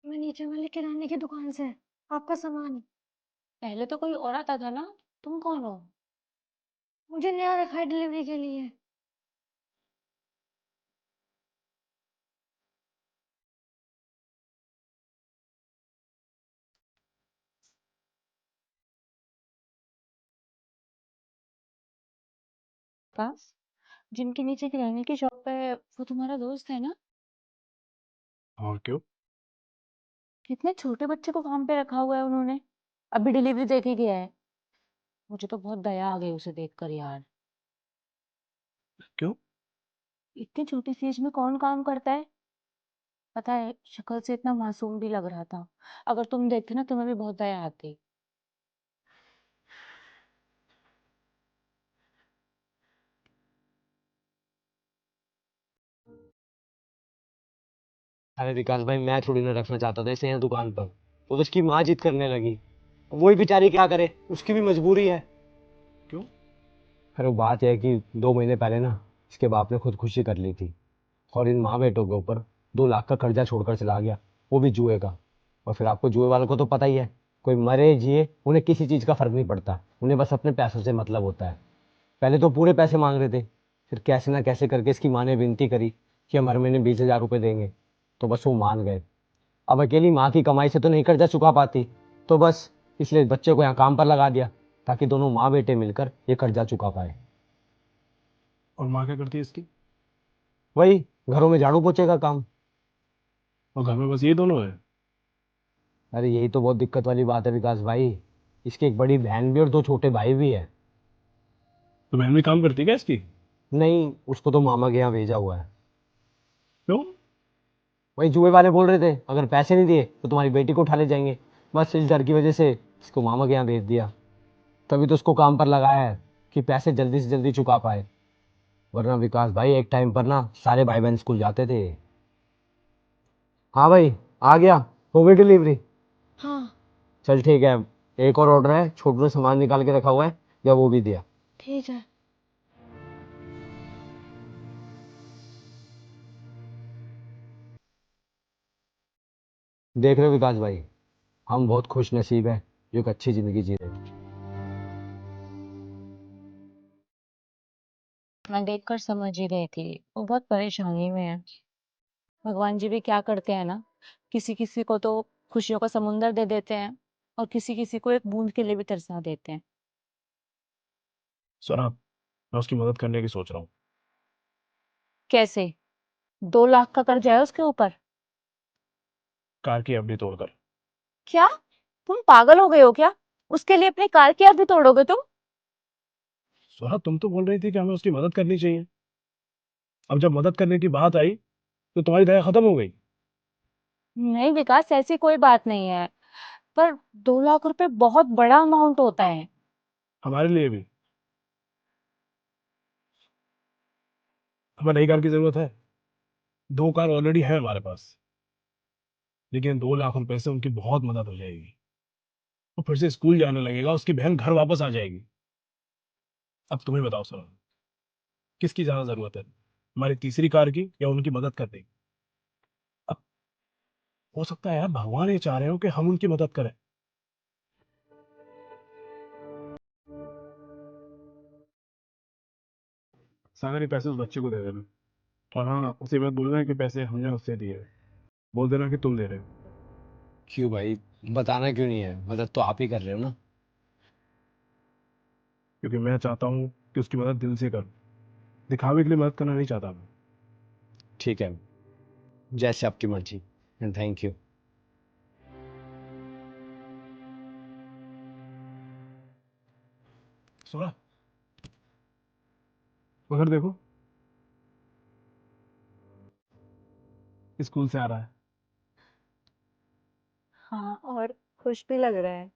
मैं नीचे वाले किराने की दुकान से आपका सामान। पहले तो कोई और आता था ना। तुम कौन हो? मुझे नया रखा है डिलीवरी के लिए। पास जिनके नीचे किराने की शॉप है वो तुम्हारा दोस्त है ना? और क्यों? कितने छोटे बच्चे को काम पे रखा हुआ है उन्होंने। अभी डिलीवरी दे के गया है। मुझे तो बहुत दया आ गई उसे देखकर यार। क्यों? इतनी छोटी सी एज में कौन काम करता है? पता है शक्ल से इतना मासूम भी लग रहा था। अगर तुम देखते ना तुम्हें भी बहुत दया आती। अरे विकास भाई, मैं थोड़ी ना रखना चाहता था इसे यहाँ दुकान पर। वो तो उसकी माँ जिद करने लगी। वही बेचारी क्या करे, उसकी भी मजबूरी है। क्यों? फिर वो बात यह है कि 2 महीने पहले ना इसके बाप ने खुदकुशी कर ली थी। और इन माँ बेटों के ऊपर 2 लाख का कर्जा छोड़कर चला गया, वो भी जुए का। और फिर आपको जुए वालों को तो पता ही है, कोई मरे जिए उन्हें किसी चीज़ का फर्क नहीं पड़ता, उन्हें बस अपने पैसों से मतलब होता है। पहले तो पूरे पैसे मांग रहे थे, फिर कैसे ना कैसे करके इसकी माँ ने विनती करी कि हम हर महीने 20,000 रुपये देंगे। तो बस वो मान गए। अब अकेली माँ की कमाई से तो नहीं कर्जा चुका पाती, तो बस इसलिए बच्चे को यहाँ काम पर लगा दिया, ताकि दोनों माँ बेटे मिलकर ये कर्जा चुका पाए। और माँ क्या करती है इसकी? वही घरों में झाड़ू पोछे का काम। और घर में बस ये दोनों है? अरे यही तो बहुत दिक्कत वाली बात है विकास भाई। इसकी एक बड़ी बहन भी और 2 छोटे भाई भी है। तो बहन भी काम करती है क्या इसकी? नहीं, उसको तो मामा के यहाँ भेजा हुआ है। क्यों? वही जुए वाले बोल रहे थे अगर पैसे नहीं दिए तो तुम्हारी बेटी को उठा ले जाएंगे। बस इस डर की वजह से इसको मामा के यहाँ भेज दिया। तभी तो उसको काम पर लगाया है कि पैसे जल्दी से जल्दी चुका पाए। वरना विकास भाई एक टाइम पर ना सारे भाई बहन स्कूल जाते थे। हाँ भाई, आ गया। हो गई डिलीवरी? हाँ। चल ठीक है। एक और ऑर्डर है, छोटू ने सामान निकाल के रखा हुआ है, या वो भी दिया। ठीक है। देख रहे हो विकास भाई, हम बहुत खुश नसीब है जो एक अच्छी जिंदगी जी रहे हैं। मैं देखकर समझ ही रही थी वो बहुत परेशानी में है। भगवान जी भी क्या करते हैं ना, किसी किसी को तो खुशियों का समुंदर दे देते हैं और किसी किसी को एक बूंद के लिए भी तरसा देते हैं। सर, मैं उसकी मदद करने की सोच रहा हूँ। कैसे? 2 लाख का कर्जा है उसके ऊपर। कार की एफडी तोड़कर। क्या? तुम पागल हो गए हो क्या? उसके लिए अपनी कार की भी तोड़ोगे तुम? सौरभ, तुम तो बोल रही थी कि हमें उसकी मदद करनी चाहिए। अब जब मदद करने की बात आई तो तुम्हारी दया खत्म हो गई। नहीं विकास, ऐसी कोई बात नहीं है। पर 2 लाख रुपए बहुत बड़ा अमाउंट होता है। हमारे लिए भी। हमें नई कार की जरूरत है। 2 कार ऑलरेडी है हमारे पास। लेकिन 2 लाख रुपए से उनकी बहुत मदद हो जाएगी। वो फिर से स्कूल जाने लगेगा, उसकी बहन घर वापस आ जाएगी। अब तुम्हें बताओ सर, किसकी ज्यादा जरूरत है, हमारी तीसरी कार की या उनकी मदद करने की? अब हो सकता है यार भगवान ये चाह रहे हो कि हम उनकी मदद करें। सागर, ये पैसे उस बच्चे को दे देना। और हाँ, उसे मत बोलना कि पैसे हमने उससे दिए। बोल देना कि तुम दे रहे हो। क्यों भाई, बताना क्यों नहीं है? मदद तो आप ही कर रहे हो ना। क्योंकि मैं चाहता हूँ कि उसकी मदद दिल से करूँ। दिखावे के लिए मदद करना नहीं चाहता मैं। ठीक है, जैसे आपकी मर्जी। And thank you. सुना, उधर देखो, स्कूल से आ रहा है। हाँ, और खुश भी लग रहा है।